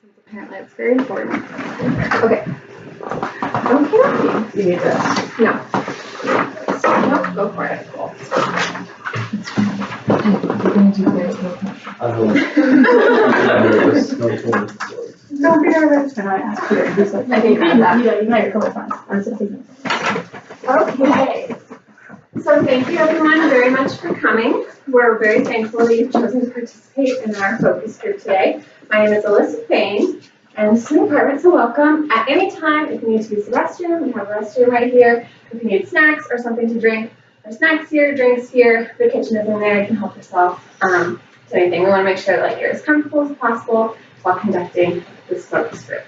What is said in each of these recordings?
since apparently it's very important. Okay. Okay. You need this? No. Nope, go for it. Cool. Don't be nervous. Can I ask you? I think I'm that. Yeah, you might come with Okay. So thank you everyone very much for coming. We're very thankful that you've chosen to participate in our focus group today. My name is Alyssa Fain, and this is an apartment, so welcome. At any time, if you need to use the restroom, we have a restroom right here. If you need snacks or something to drink, there's snacks here, drinks here, the kitchen is in there, you can help yourself to anything. We want to make sure that you're as comfortable as possible while conducting this focus group.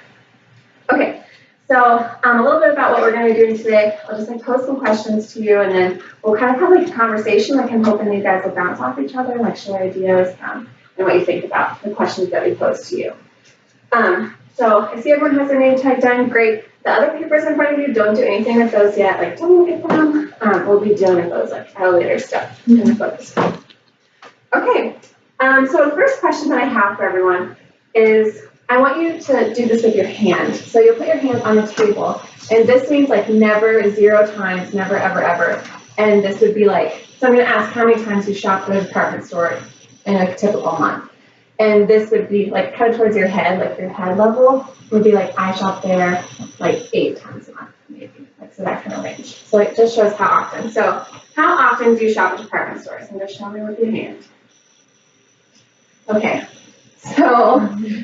Okay. So a little bit about what we're going to be doing today. I'll just pose some questions to you, and then we'll kind of have like a conversation. I'm hoping you guys will bounce off each other, like share ideas and what you think about the questions that we pose to you. So I see everyone has their name tagged down. Great. The other papers in front of you, don't do anything with those yet. Like don't look at them. We'll be dealing with those like at a later step in the focus group. Okay. So the first question that I have for everyone is, I want you to do this with your hand. So you'll put your hand on the table, and this means like never, 0 times, never, ever, ever. And this would be like, so I'm going to ask how many times you shop at a department store in a typical month. And this would be like kind of towards your head, like your head level would be like, I shop there like 8 times a month, maybe. Like, so that kind of range. So it just shows how often. So how often do you shop at department stores? And just show me with your hand. Okay. So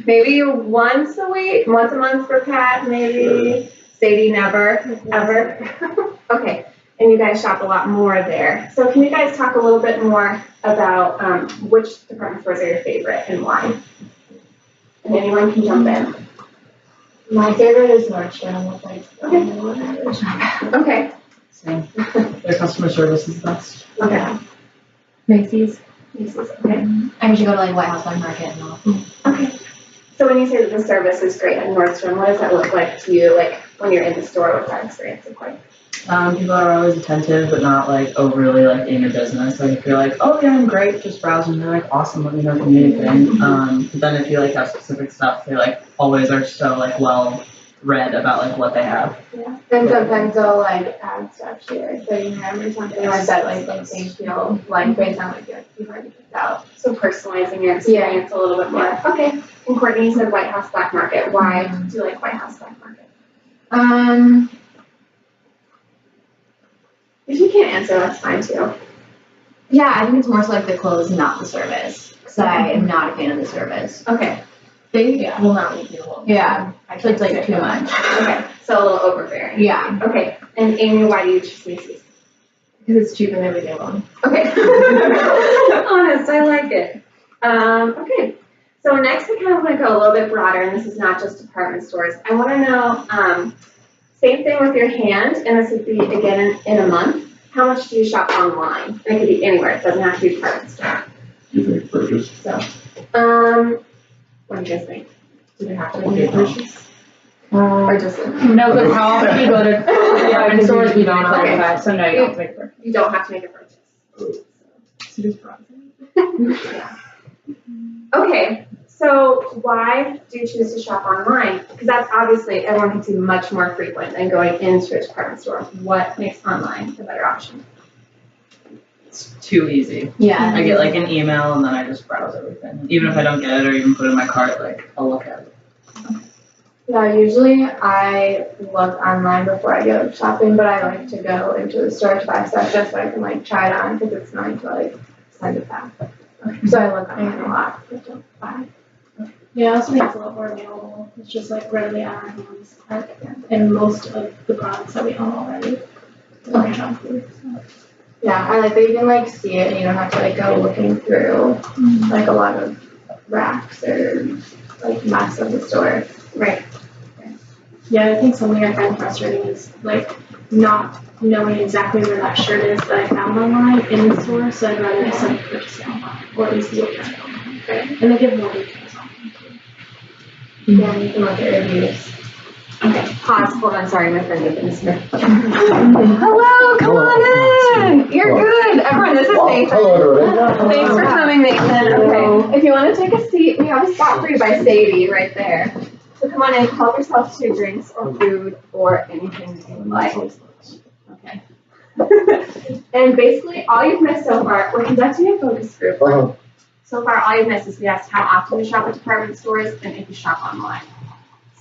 maybe once a week, once a month for Pat, maybe. Sadie, never, ever. Okay, and you guys shop a lot more there. So can you guys talk a little bit more about which department stores are your favorite and why? And anyone can jump in. My favorite is Nordstrom. Okay. Same. Their customer service is the best. Okay. Macy's. Okay. I usually go to like White House Black Market and all. Okay. So when you say that the service is great at Nordstrom, what does that look like to you? Like when you're in the store, what's that experience look like? People are always attentive, but not like overly like in your business. Like if you're like, oh yeah, I'm great, just browsing, they're like, awesome, let me know if you need anything. But then if you like have specific stuff, they like always are so like well read about like what they have. Yeah. And sometimes they'll like add stuff to your thing or something like that, like something feel like based on like you've already picked out. So personalizing your experience a little bit more. Yeah. Okay. And Courtney, you said White House Black Market. Why do you like White House Black Market? If you can't answer, that's fine too. Yeah, I think it's more so like the clothes, not the service. Because I am not a fan of the service. Okay. They will not leave you alone. Yeah, so it's like too much. Okay. So a little overbearing. Yeah. Okay. And Amy, why do you choose Macy's? Because it's cheap and they leave you alone. Okay. Honest, I like it. Okay. So next I kind of want to go a little bit broader, and this is not just department stores. I want to know, same thing with your hand, and this would be again in a month. How much do you shop online? And it could be anywhere. It doesn't have to be department store. You think purchase? So, what do you guys think? Do they have to be a purchase? Or just No, because how often you go to department stores, we don't Okay. know. So no, you don't have to make a purchase. You don't have to make a purchase. So just browsing. Yeah. Okay, so why do you choose to shop online? Because that's obviously everyone can see much more frequent than going into a department store. What makes online a better option? It's too easy. Yeah. I get like an email and then I just browse everything. Even if I don't get it or even put it in my cart, like I'll look at it. Yeah, usually I look online before I go shopping, but I like to go into the store to buy stuff just so I can like try it on because it's nice to like send it back. So I look online a lot, but don't buy. Yeah, it also makes it a lot more available. It's just like readily at our hands, and most of the products that we own already. Okay. So. Yeah, I like that you can like see it and you don't have to like go looking through like a lot of racks or like maps of the store. Right. Yeah, I think something I find frustrating is like not knowing exactly where that shirt is that I found online in the store, so I'd rather just like purchase it online or at least look at it online. Right. And they give more details on them too. Yeah, you can look at reviews. Okay, pause. Hold on. Sorry, my friend opened this here. Hello, come on in. You're good. Everyone, this is Nathan. Hello, everybody. Thanks for coming, Nathan. Okay, if you want to take a seat. see, we have a spot for you by Sadie right there. So come on in, help yourself to drinks or food or anything that you would like. Okay. And basically, all you've missed so far, we're conducting a focus group. So far, all you've missed is we asked how often you shop at department stores and if you shop online.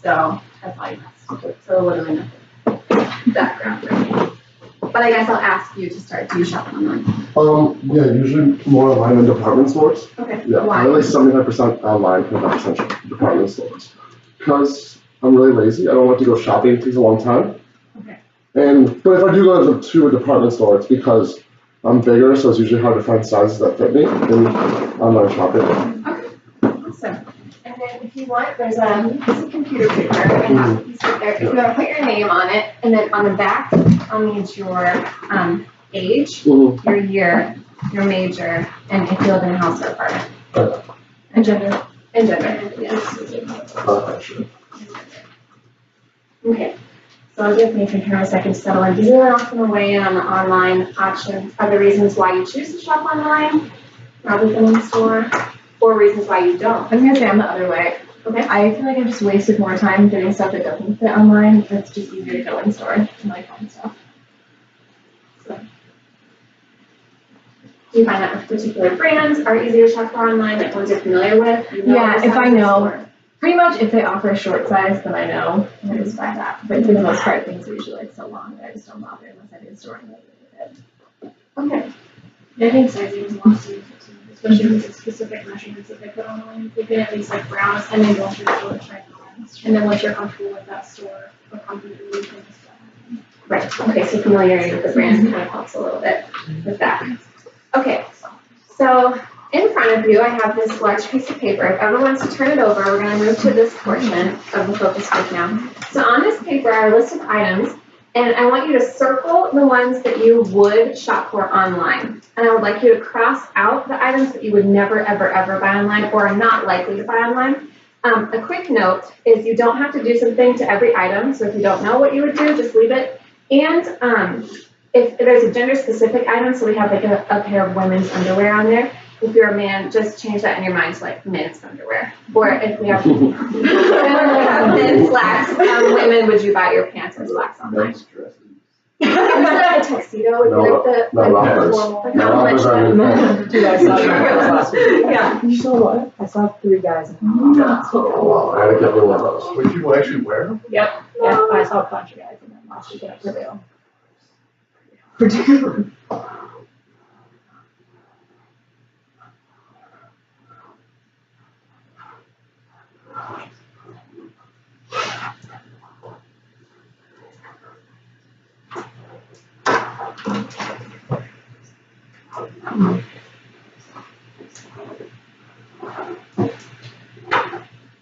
So that's all you missed. So literally nothing. Background for me. But I guess I'll ask you to start. Do you shop online? Yeah, usually more online than department stores. Okay. Yeah, Why? probably 75% online, 25% department stores. Because I'm really lazy, I don't like to go shopping, it takes a long time. Okay. But if I do go to a department store, it's because I'm bigger, so it's usually hard to find sizes that fit me in online shopping. Okay. Awesome. And then if you want, there's a piece of computer paper. I have a piece of there. If you want to put your name on it, and then on the back, I'll need your age, your year, your major, and if you live in a house or apartment. And gender. And gender, yes. Sure. Okay. So I'll give Nathan here a second to settle in. Does anyone else want to weigh in on the online options? Are there reasons why you choose to shop online rather than in the store? Or reasons why you don't? I'm gonna say I'm the other way. Okay. I feel like I just wasted more time doing stuff that doesn't fit online. It's just easier to go in store and like find stuff. Do you find that with particular brands are easier to shop for online, like ones you're familiar with? You Yeah, the if I sizes, know. or- Pretty much if they offer a short size, then I know, and I just buy that. But for the most part, things are usually like so long that I just don't bother unless I do a store and like Okay. Yeah, I think sizing is a lot easier, especially with the specific measurements that they put online. They can at least like browse and then go into the store and try it on. And then once you're comfortable with that store or company, you can just Right, okay, so familiarity with the brand kind of helps a little bit with that. Okay, so in front of you, I have this large piece of paper. If everyone wants to turn it over, we're gonna move to this portion of the focus group now. So on this paper are a list of items, and I want you to circle the ones that you would shop for online. And I would like you to cross out the items that you would never, ever, ever buy online or are not likely to buy online. A quick note is you don't have to do something to every item, so if you don't know what you would do, just leave it. And if there's a gender-specific item, so we have like a pair of women's underwear on there, if you're a man, just change that in your mind to like men's underwear. Or if we have men's slacks, women, would you buy your pants or slacks online? Instead of a tuxedo, would be like the rompers. formal, like No how much rompers are then? Dude, I saw that last week. Yeah. You saw what? I saw 3 guys. Oh, wow, I had to get me one of those. Would you actually wear them? Yeah, I saw a bunch of guys in them last week at Purdue.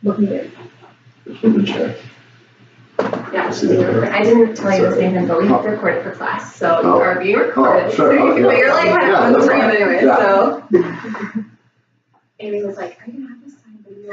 Looking good. Good check. Yeah, I didn't tell you this, Nathan, but we have to record it for class, so you are being recorded. Oh, sure. So you- Yeah. But you're like kind of Yeah, on the that's screen fine. anyway, Yeah. so. Amy was like, are you gonna have this time video?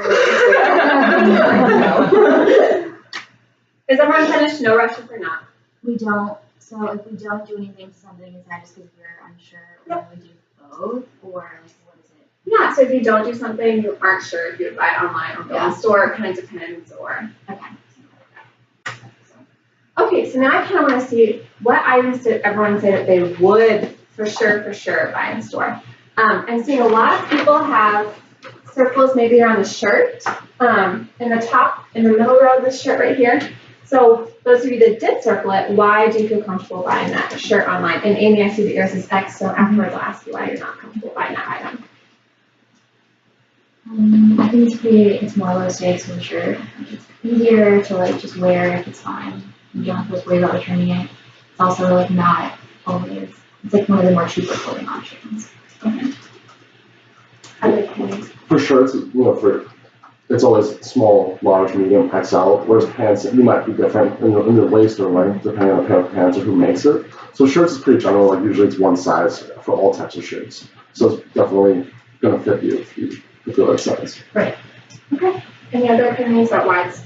Is everyone finished? No rushes or not? We don't, so if we don't do anything to something, is that just because we're unsure whether we do both, or like, what is it? Yeah, so if you don't do something, you aren't sure if you would buy it online or go in the store, it kind of depends, or. Okay. Okay, so now I kind of want to see what items did everyone say that they would for sure buy in store. I'm seeing a lot of people have circles maybe around the shirt, in the top, in the middle row of this shirt right here. So those of you that did circle it, why do you feel comfortable buying that shirt online? And Amy, I see that yours is X, so afterwards I'll ask you why you're not comfortable buying that item. I think it's more low stakes for sure. It's easier to like just wear if it's fine. You don't have to worry about returning it. It's also like not always, it's like one of the more cheaper clothing options. Other opinions? For sure, it's always small, large, medium, XL, whereas pants, you might be different in the waist or length, depending on the pair of pants or who makes it. So shirts is pretty general, like usually it's one size for all types of shirts. So it's definitely gonna fit you if you like size. Right. Okay. Any other opinions about why it's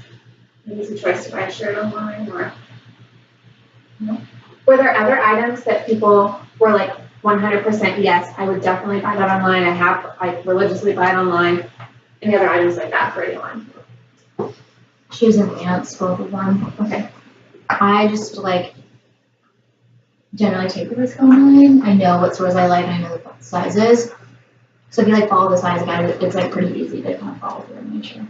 an easy choice to buy a shirt online, or? No. Were there other items that people were like 100% yes, I would definitely buy that online, I religiously buy it online? Any other items like that for anyone? Shoes and pants, both of them. Okay. I just like generally take the risk online. I know what stores I like and I know the sizes. So if you like follow the size guide, it's like pretty easy to kind of follow through and make sure.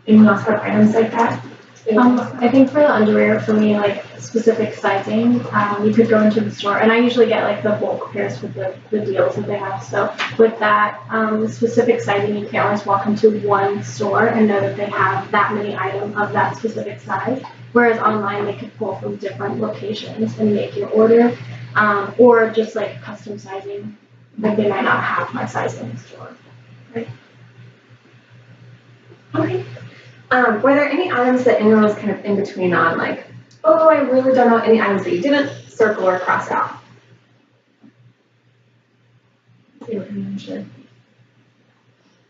Anyone else have items like that? I think for the underwear, for me, like specific sizing, you could go into the store, and I usually get like the bulk pairs with the deals that they have. So with that, specific sizing, you can't always walk into one store and know that they have that many items of that specific size. Whereas online, they could pull from different locations and make your order, or just like custom sizing. Like they might not have my size in the store. Okay. Were there any items that anyone was kind of in between on, like, oh, I really don't know any items that you didn't circle or cross out? It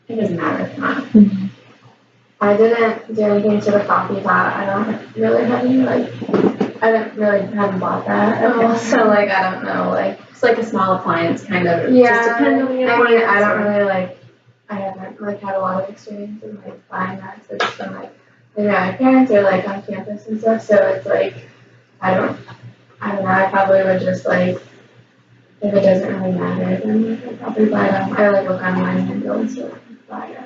doesn't matter if not. I didn't do anything to the coffee pot. I don't really have any, like, I haven't bought that at all, so like, I don't know, like. It's like a small appliance kind of. Yeah, Just depends on the I mean, appliance. I don't really like, I haven't like had a lot of experience in like buying that, so it's just been like, maybe my parents or like on campus and stuff, so it's like, I don't know, I probably would just like, if it doesn't really matter, then like, I'd probably buy them. I like look online and go and still buy it.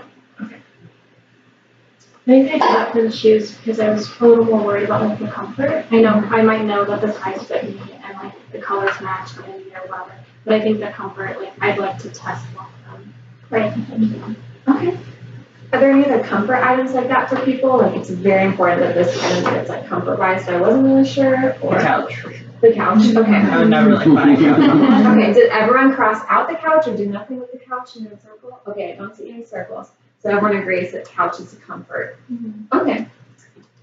I think I did that for the shoes because I was a little more worried about like the comfort. I know I might know that the size fit me and like the colors match the baby or whatever, but I think the comfort, like I'd like to test one of them. Right. Okay. Are there any other comfort items like that for people? Like it's very important that this item gets like comfort wise, so I wasn't really sure. Or The couch. The couch. Okay. I would never like buy a couch. Okay. Did everyone cross out the couch or do nothing with the couch in a circle? Okay. I don't see any circles. So everyone agrees that couch is a comfort. Okay.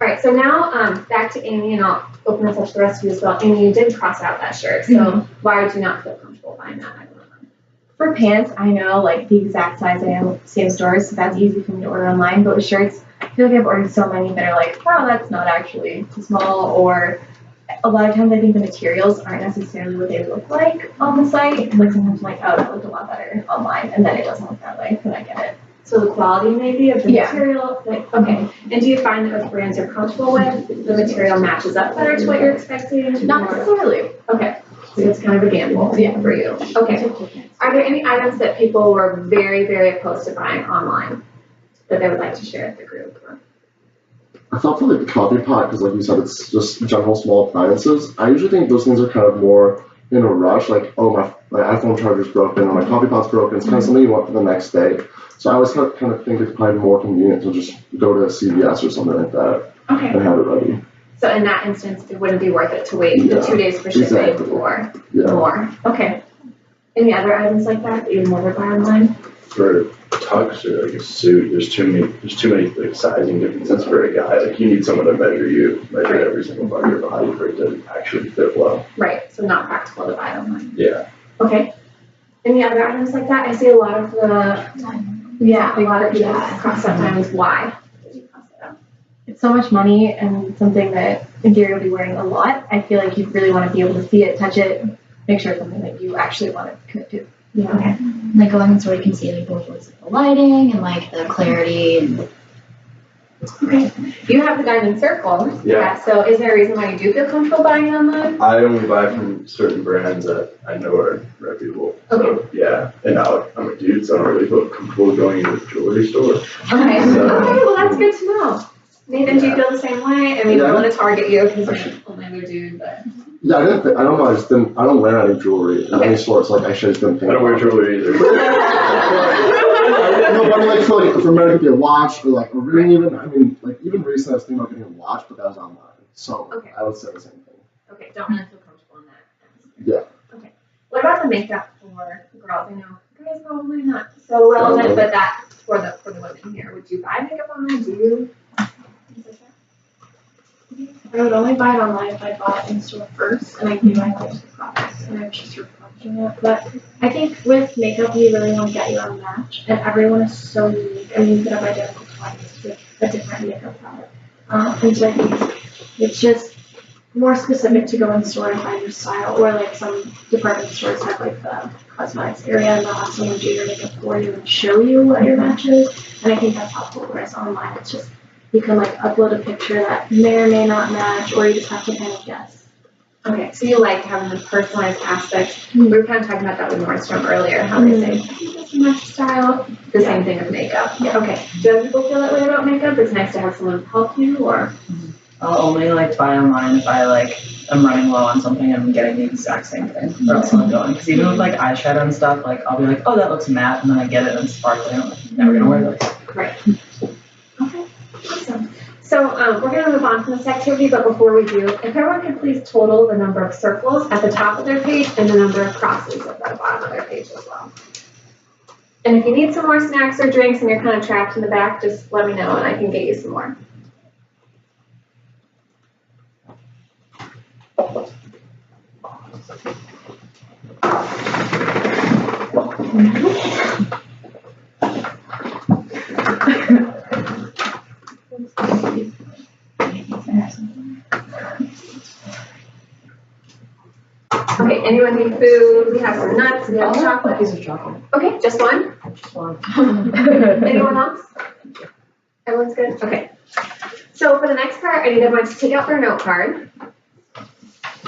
All right. So now back to Amy, and I'll open this up to the rest of you as well. Amy, you did cross out that shirt. So why would you not feel comfortable buying that item? For pants, I know like the exact size I am at same stores, so that's easy for me to order online. But with shirts, I feel like I've ordered so many that are like, wow, that's not actually too small. Or a lot of times I think the materials aren't necessarily what they look like on the site. Like sometimes I'm like, oh, that looked a lot better online, and then it doesn't look that way when I get it. So the quality maybe of the Yeah. material, like, okay. And do you find that with brands you're comfortable with, the material matches up better to what you're expecting? Not Or- necessarily. Okay, so it's kind of a gamble for you. Okay. Are there any items that people were very, very opposed to buying online that they would like to share with the group? I thought for like the coffee pot, because like you said, it's just general small appliances. I usually think those things are kind of more in a rush, like, oh, my iPhone charger's broken, or my coffee pot's broken. It's kind of something you want for the next day. So I always kind of think it's probably more convenient to just go to a CVS or something like that Okay. and have it ready. So in that instance, it wouldn't be worth it to wait the Yeah, 2 days for shipping exactly. or Yeah. more. Okay. Any other items like that you'd never buy online? For tux or like a suit, there's too many like sizing differences for a guy. Like you need someone to measure every single part of your body for it to actually fit well. Right, so not practical to buy online. Yeah. Okay. Any other items like that? I see a lot of the, a lot of people cross out times. Why did you cross it out? It's so much money and something that in theory will be wearing a lot. I feel like you really want to be able to see it, touch it, make sure it's something that you actually want to commit to. Yeah. Okay. Like going and sort of can see like both ways of the lighting and like the clarity and Okay. You have the diamond circle. Yeah. So is there a reason why you do feel comfortable buying online? I only buy from certain brands that I know are reputable. So yeah, and I'm a dude, so I don't really feel comfortable going into a jewelry store. Okay. So- Okay, well, that's good to know. Nathan, do you feel the same way? I mean, I Yeah. don't want to target you because you're only other dude, but. Yeah, I don't know, I don't wear any jewelry in Okay. any store, so like I should just didn't I think don't wear about it. jewelry either. No, but I mean, like, for men, it could be a watch or like a ring even. I mean, like, even recently I was thinking about getting a watch, but that was online. So Okay. I would say the same thing. Okay, don't really feel comfortable in that. Yeah. Okay. What about the makeup for the girls? I know guys probably not so relevant, but that for the women here. Would you buy makeup online? Do you? I would only buy it online if I bought it in store first and I knew I liked the product and I was just replenishing it. But I think with makeup, you really want to get your own match, and everyone is so unique. I mean, you could have identical twins with a different makeup palette. And so I think it's just more specific to go in store and find your style, or like some department stores have like the cosmetics area and they'll have someone do your makeup for you and show you what your match is. And I think that's helpful, whereas online it's just, you can like upload a picture that may or may not match, or you just have to kind of guess. Okay, so you like having the personalized aspect. We were kind of talking about that with Nordstrom earlier, how they say, I think this is my style. The same thing with makeup. Yeah. Okay, do other people feel that way about makeup? It's nice to have someone help you, or? I'll only like buy online if I like am running low on something and I'm getting the exact same thing. Or else I'm going. Because even with like eyeshadow and stuff, like I'll be like, oh, that looks matte, and then I get it and it's sparkling. I'm like, never gonna wear this. Right. Okay, awesome. So we're gonna move on from this activity, but before we do, if everyone could please total the number of circles at the top of their page and the number of crosses at the bottom of their page as well. And if you need some more snacks or drinks and you're kind of trapped in the back, just let me know and I can get you some more. Okay, anyone need food? We have some nuts, we have chocolate. Piece of chocolate. Okay, just one? Just one. Anyone else? Everyone's good? Okay. So for the next part, I need everyone to take out their note card.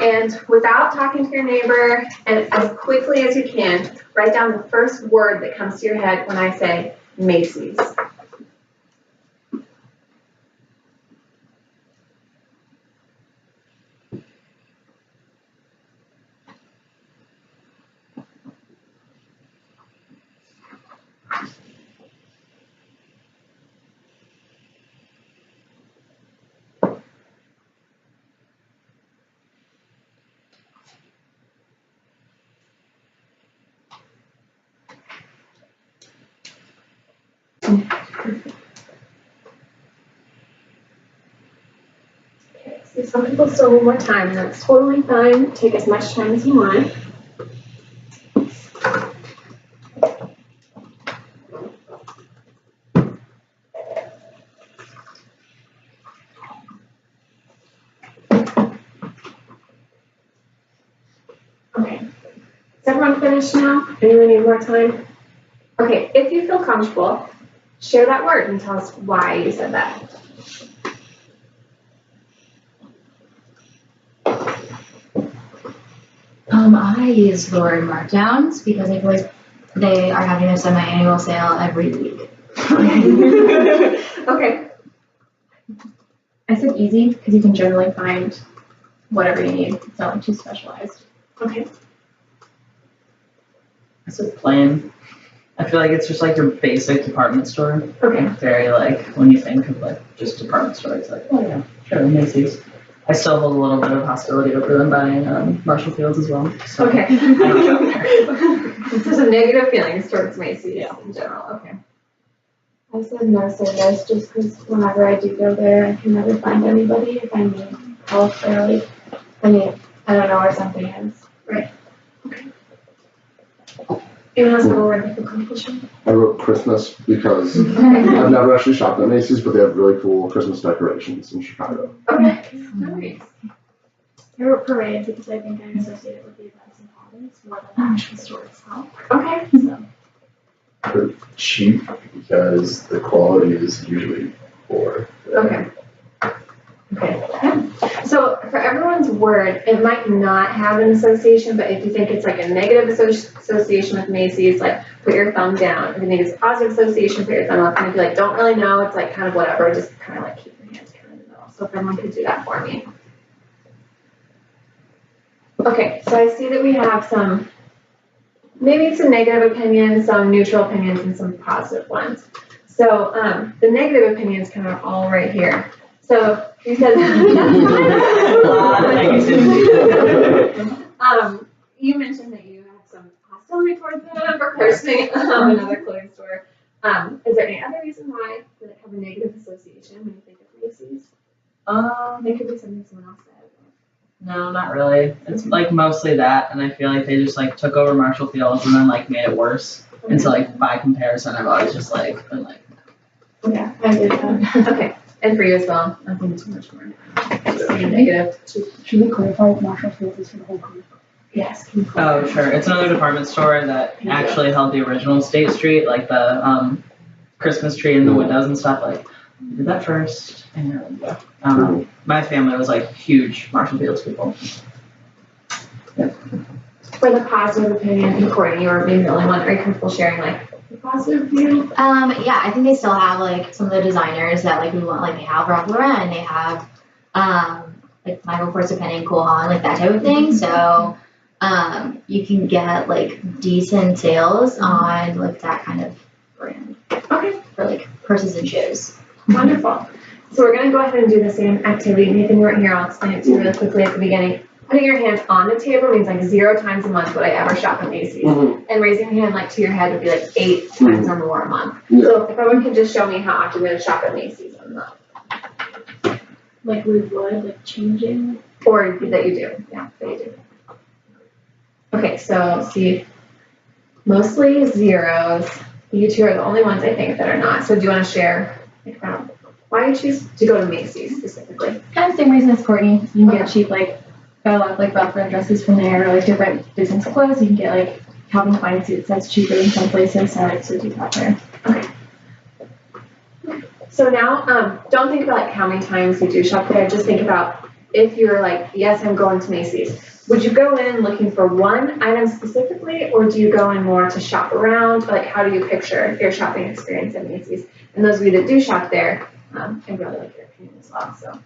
And without talking to your neighbor, and as quickly as you can, write down the first word that comes to your head when I say Macy's. Okay, so some people still need more time, and that's totally fine. Take as much time as you want. Okay. Is everyone finished now? Anyone need more time? Okay, if you feel comfortable, share that word and tell us why you said that. I use the word markdowns because I feel like they are having a semi-annual sale every week. Okay. I said easy because you can generally find whatever you need. It's not like too specialized. Okay. I said plain. I feel like it's just like your basic department store. Okay. Very like, when you think of like just department store, it's like, oh yeah, sure, Macy's. I still hold a little bit of hostility over them buying Marshall Fields as well. So Okay. I don't shop there. So some negative feelings towards Macy's in general. Okay. I said no service just because whenever I do go there, I can never find anybody if I need help or like, I don't know where something is. Anyone else have a word of accomplishment? I wrote Christmas because I've never actually shopped at Macy's, but they have really cool Christmas decorations in Chicago. Okay. Nice. I wrote parade because I think I associate it with the events and holidays more than the actual store itself. Okay. So. Cheap because the quality is usually poor. Okay. Okay. So for everyone's word, it might not have an association, but if you think it's like a negative association with Macy's, like put your thumb down. If you think it's a positive association, put your thumb up. And if you like don't really know, it's like kind of whatever, just kind of like keep your hands kind of in the middle. So if everyone could do that for me. Okay, so I see that we have some, maybe some negative opinions, some neutral opinions, and some positive ones. So the negative opinions kind of all right here. So you said you mentioned that you have some hostility towards them for purchasing another clothing store. Is there any other reason why that have a negative association when you think of Macy's? It could be something someone else said. No, not really. It's like mostly that, and I feel like they just like took over Marshall Fields and then like made it worse. And so like by comparison, I've always just like been like, Yeah, I agree with that. Okay, and for you as well, nothing too much more. Just negative. Should we clarify if Marshall Fields is for the whole group? Yes. Oh, sure. It's another department store that actually held the original State Street, like the Christmas tree and the windows and stuff. Like, we did that first, and I don't know. My family was like huge Marshall Fields people. For the positive opinion, and Courtney, you were maybe the only one, are you comfortable sharing like the positive view? Yeah, I think they still have like some of the designers that like we want, like they have Ralph Lauren, they have like Michael Kors, depending, Cole Haan, like that type of thing. So you can get like decent sales on like that kind of brand. Okay. For like purses and shoes. Wonderful. So we're gonna go ahead and do the same activity. Nathan, you weren't here, I'll explain it to you really quickly at the beginning. Putting your hand on the table means like 0 times a month would I ever shop at Macy's. And raising your hand like to your head would be like 8 times or more a month. So if everyone can just show me how often they're gonna shop at Macy's a month. Like we would, like changing. Or that you do, yeah, that you do. Okay, so see, mostly zeros. You two are the only ones I think that are not. So do you wanna share like, why you choose to go to Macy's specifically? Kind of same reason as Courtney. You can get cheap, like, got a lot of like Ralph Lauren dresses from there, or like different business clothes. You can get like Calvin Klein suits that's cheaper in some places, so I like to do that there. Okay. So now, don't think about like how many times you do shop there. Just think about if you're like, yes, I'm going to Macy's. Would you go in looking for one item specifically, or do you go in more to shop around? Like, how do you picture your shopping experience at Macy's? And those of you that do shop there, I really like your opinion as well. So.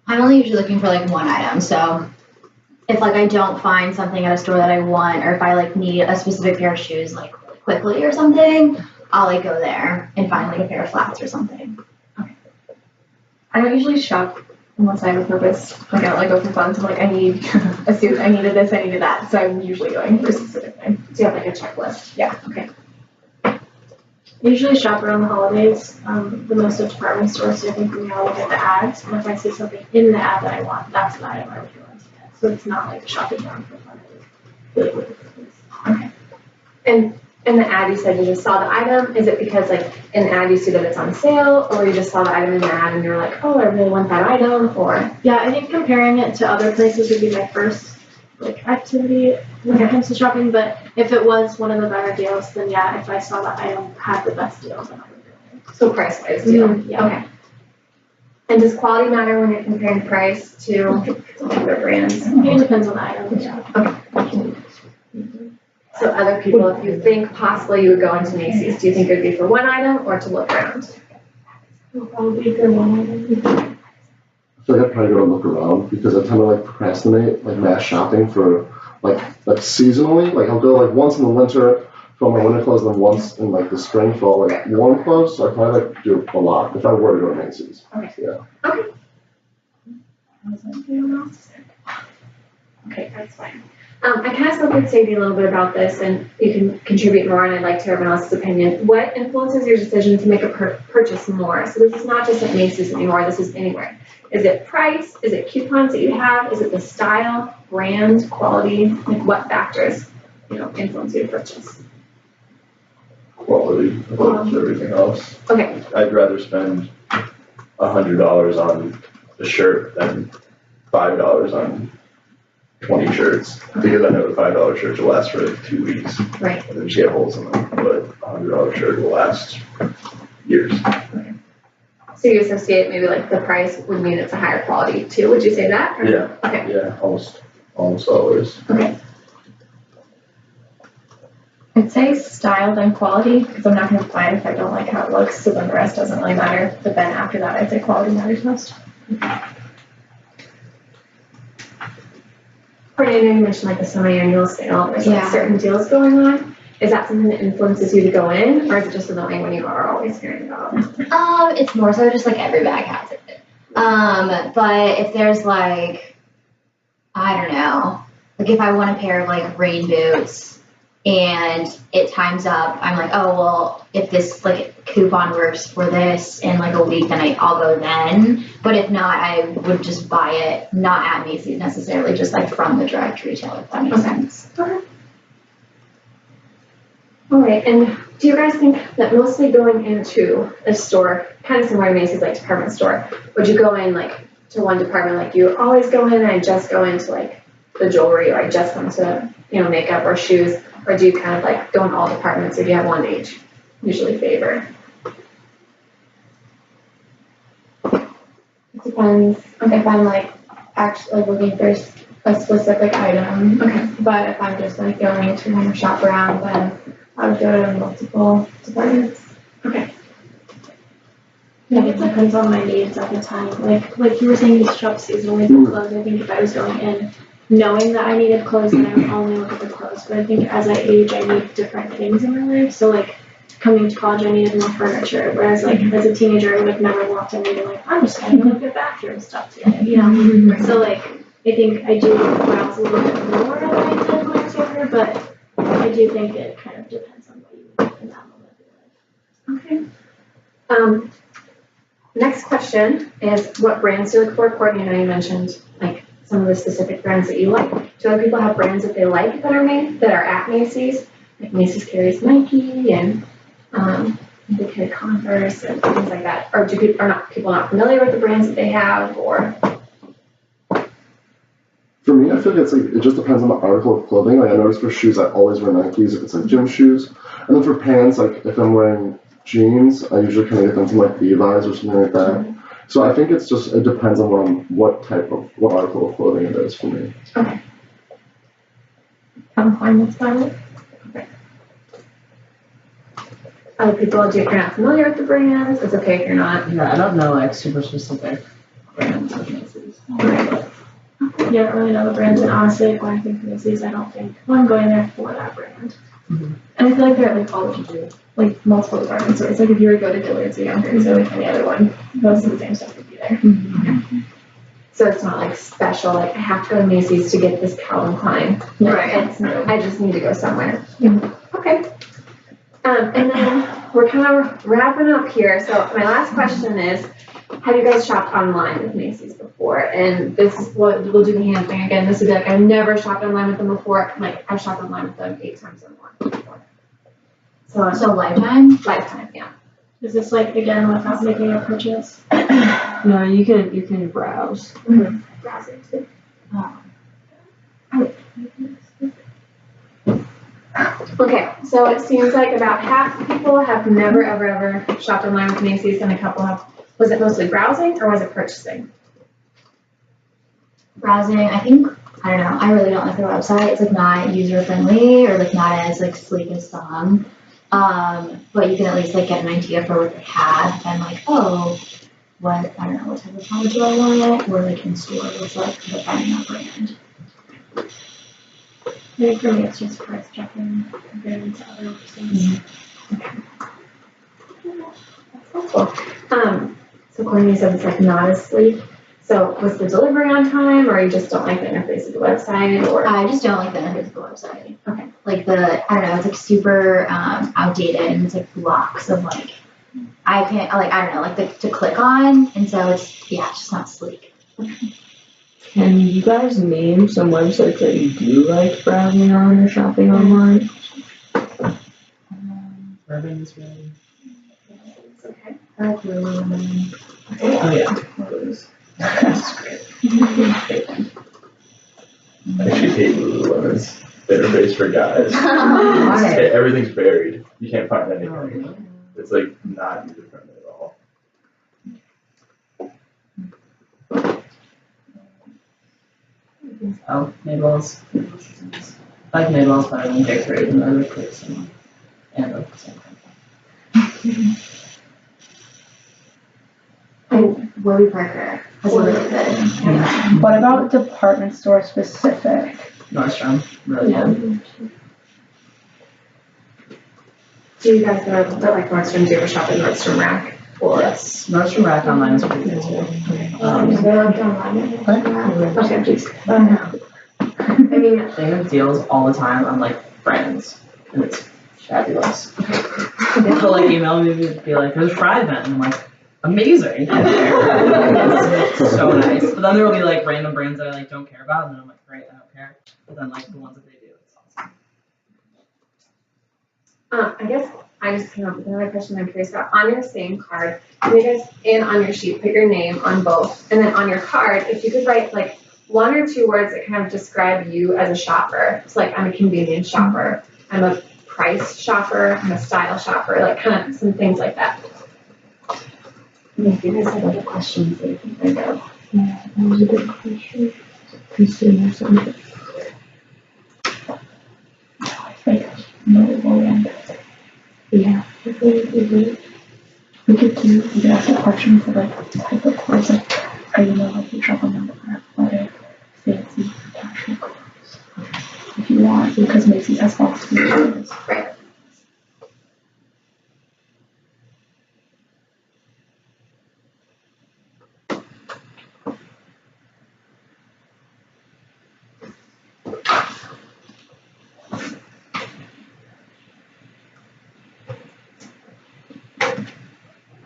I'm only usually looking for like one item, so if like I don't find something at a store that I want, or if I like need a specific pair of shoes like quickly or something, I'll like go there and find like a pair of flats or something. Okay. I don't usually shop unless I have a purpose. Like I don't like go for fun, so like I need a suit, I needed this, I needed that. So I'm usually going for a specific thing. Do you have like a checklist? Yeah. Okay. I usually shop around the holidays, the most of department stores, so I think for me I'll look at the ads, and if I see something in the ad that I want, that's the item I would go into. So it's not like shopping around for fun. Really with the purpose. Okay. And in the ad, you said you just saw the item. Is it because like in the ad you see that it's on sale, or you just saw the item in the ad and you're like, oh, I really want that item, or? Yeah, I think comparing it to other places would be my first like activity when it comes to shopping, but if it was one of the better deals, then yeah, if I saw that item had the best deal, then I would go in. So price wise deal. Yeah. Okay. And does quality matter when you're comparing price to other brands? It depends on the item, yeah. Okay. So other people, if you think possibly you would go into Macy's, do you think it would be for one item or to look around? It'll probably be for one item. I feel like I'd probably go to look around because I tend to like procrastinate like mass shopping for like seasonally. Like I'll go like once in the winter for all my winter clothes, and then once in like the spring for all like warm clothes. So I probably like do a lot if I were to go to Macy's. Okay. Yeah. Okay. Okay, that's fine. I kind of spoke with Sadie a little bit about this, and you can contribute more, and I'd like to hear everyone else's opinion. What influences your decision to make a purchase more? So this is not just at Macy's anymore, this is anywhere. Is it price? Is it coupons that you have? Is it the style, brand, quality? Like what factors, influence you to purchase? Quality, above everything else. Okay, I'd rather spend $100 on a shirt than $5 on 20 shirts, because I know the $5 shirts will last for like 2 weeks. right. And then just get holes in them, but a $100 shirt will last years. So you associate maybe like the price would mean it's a higher quality too, would you say that? Or- Yeah. Okay. Yeah, almost always. Okay. I'd say style then quality, because I'm not going to buy it if I don't like how it looks, so then the rest doesn't really matter. But then after that, I'd say quality matters most. Courtney, I know you mentioned like the semi-annual sale, there's like Yeah. certain deals going on. Is that something that influences you to go in, or is it just annoying when you are always hearing about it? It's more so just like every bag has it. But if there's like, I don't know, like if I want a pair of like rain boots and it times up, I'm like, oh, well, if this like coupon works for this in like a week, then I'll go then. But if not, I would just buy it, not at Macy's necessarily, just like from the direct retailer, if that makes sense. All right, and do you guys think that mostly going into a store, kind of similar to Macy's, like department store, would you go in like to one department, like you always go in and I just go into like the jewelry, or I just go into, makeup or shoes, or do you kind of like go in all departments, or do you have one that you usually favor? It depends if I'm like actually looking for a specific item. Okay. But if I'm just like going to kind of shop around, then I would go to multiple departments. Okay. I think it depends on my needs at the time. Like you were saying, you shop seasonally for clothes. I think if I was going in knowing that I needed clothes, then I would only look at the clothes. But I think as I age, I need different things in my life. So like coming to college, I needed more furniture. Whereas like as a teenager, I would never walked in and like, I'm just gonna look at bathroom stuff today, So like I think I do browse a little bit more than I did when I was younger, but I do think it kind of depends on what you need in that moment of your life. Okay. Next question is, what brands do you look for? Courtney, I know you mentioned like some of the specific brands that you like. Do other people have brands that they like that are at Macy's? Like Macy's carries Nike and they carry Converse and things like that. Or are people not familiar with the brands that they have, or? For me, I feel like it just depends on the article of clothing. Like I notice for shoes, I always wear Nikes if it's like gym shoes. And then for pants, like if I'm wearing jeans, I usually kind of get them from like Levi's or something like that. So I think it depends on what article of clothing it is for me. Okay. I'm fine with that. Okay. Other people, if you're not familiar with the brands, it's okay if you're not. Yeah, I don't know like super specific brands of Macy's. You don't really know the brands, and honestly, when I think Macy's, I don't think I'm going there for that brand. Mm-hmm. And I feel like they're like all what you do, like multiple departments. So it's like if you were to go to Dillard's or Yonkers or like any other one, most of the same stuff would be there. So it's not like special, like I have to go to Macy's to get this Calvin Klein. Like, Right. I just need to go somewhere. Yeah. Okay. And then we're kind of wrapping up here. So my last question is, have you guys shopped online with Macy's before? And this is what we'll do the hand thing again. This would be like, I've never shopped online with them before. Like I've shopped online with them 8 times or more before. So lifetime? Lifetime, yeah. Is this like, again, without making a purchase? No, you can browse. Browsing too. Okay, so it seems like about half the people have never ever shopped online with Macy's, and a couple have. Was it mostly browsing or was it purchasing? Browsing, I think, I don't know, I really don't like their website. It's like not user friendly or like not as like sleek as some. But you can at least like get an idea for what they have and like, oh, I don't know, what type of product do I want? Or like in store, what's like the finding that brand. I think for me, it's just price checking compared to other things. That's helpful. So Courtney said it's like not as sleek. So was the delivery on time, or you just don't like the interface of the website, or? I just don't like the interface of the website. Okay. Like I don't know, it's like super outdated and it's like blocks of like, I don't know, like to click on, and so it's just not sleek. Can you guys name some websites that you do like browsing on or shopping online? Urban's really. Okay. I like Lululemon. Oh yeah. That's great. I actually hate Lululemon's interface for guys. Why? Everything's buried. You can't find anything. It's like not user friendly at all. Oh, Madewell's. I like Madewell's better than J. Crew, even though they're pretty similar. And like the same thing. And Warby Parker has a really good. What about department store specific? Nordstrom, really good. Do you guys know that like Nordstrom, do you ever shop at Nordstrom Rack? Or? Yes, Nordstrom Rack online is pretty good too. Okay, please. I mean, they have deals all the time on like brands, and it's fabulous. They'll like email me and be like, "There's Fry event," and I'm like, "Amazing!" It's so nice. But then there will be like random brands that I like don't care about, and then I'm like, "Great, I don't care." But then like the ones that they do, it's awesome. I guess I just came up with another question I'm curious about. On your same card, you guys, and on your sheet, put your name on both. And then on your card, if you could write like 1 or 2 words that kind of describe you as a shopper. It's like, I'm a convenience shopper. I'm a price shopper. I'm a style shopper. Like kind of some things like that. If you guys have other questions, they can bring up. Yeah, that was a good question. Consumer something. I think no one. Yeah. We could ask a question for like type of clothes, like, are you know like you shop on the athletic, fancy, casual clothes? If you want, because Macy's has box features. Right.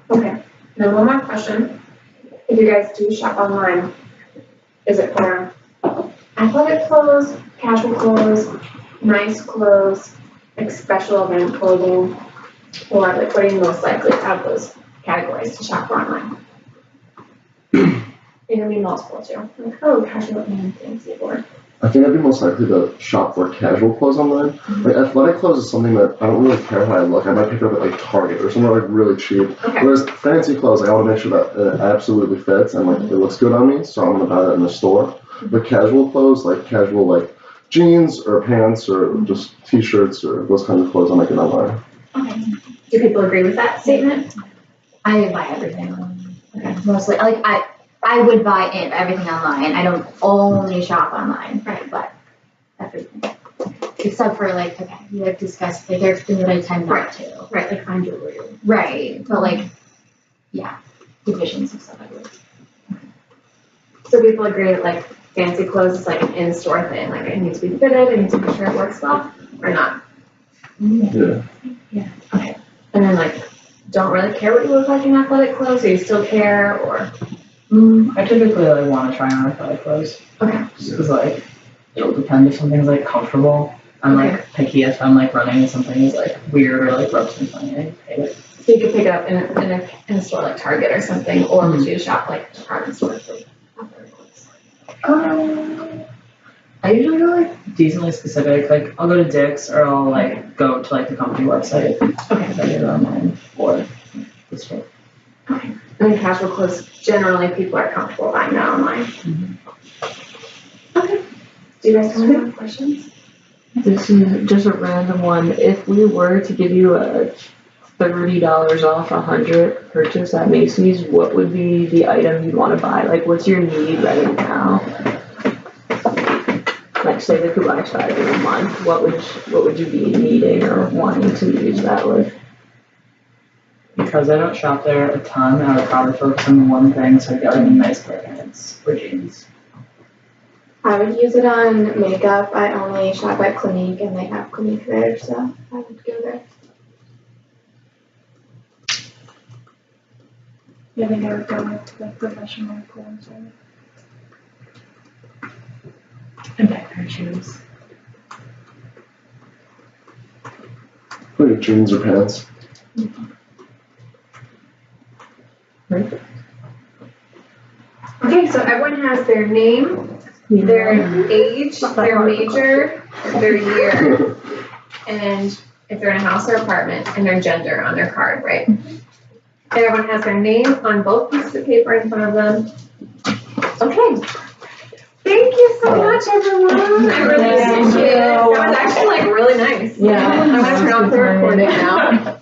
Okay, then one more question. If you guys do shop online, is it for athletic clothes, casual clothes, nice clothes, like special event clothing, or like what are you most likely out of those categories to shop for online? It can be multiple too, like, oh, casual and fancy, or I think I'd be most likely to shop for casual clothes online. Like athletic clothes is something that I don't really care how I look. I might pick it up at like Target or somewhere like really cheap. okay, Whereas fancy clothes, like, I want to make sure that it absolutely fits and like it looks good on me, so I'm gonna buy that in the store. But casual clothes, like casual like jeans or pants or just t-shirts or those kinds of clothes, I might get online. okay. Do people agree with that statement? I buy everything online. Okay. Mostly, like I would buy everything online. I don't only shop online, Right. but everything. Except for like, okay, we have discussed, like there's things that I tend not to. Right, like fine jewelry. Right, but like, yeah, divisions of stuff I would. So people agree that like fancy clothes is like an in-store thing, like it needs to be fitted, it needs to make sure it works well, or not? Yeah. Okay. And then like, don't really care what you look like in athletic clothes, or you still care, or? I typically like want to try on athletic clothes. Okay. Just because like it'll depend if something's like comfortable. I'm like picky if I'm like running and something is like weird or like rubs me funny. I hate it. So you could pick it up in a store like Target or something, or would you shop like department store for athletic clothes? I usually go like decently specific. Like I'll go to Dick's or I'll like go to like the company website. Okay. If I get it online or the store. Okay. And then casual clothes, generally people are comfortable buying that online. Okay. Do you guys have any questions? This is just a random one. If we were to give you a $30 off 100 purchase at Macy's, what would be the item you'd want to buy? Like, what's your need right now? Like, say the Kubai bag in a month, what would you be needing or wanting to use that with? Because I don't shop there a ton, I would probably focus on one thing, so I'd get like a nice pair of pants or jeans. I would use it on makeup. I only shop at Clinique and they have Clinique there, so I would go there. Yeah, I think I would go with the professional clothes, right? And buy a pair of shoes. Like jeans or pants. Okay, so everyone has their name, their age, their major, their year, and if they're in a house or apartment, and their gender on their card, right? Everyone has their name on both pieces of paper in front of them. Okay. Thank you so much, everyone. I really appreciate it. That was actually like really nice. Yeah. I'm gonna turn off the recording now.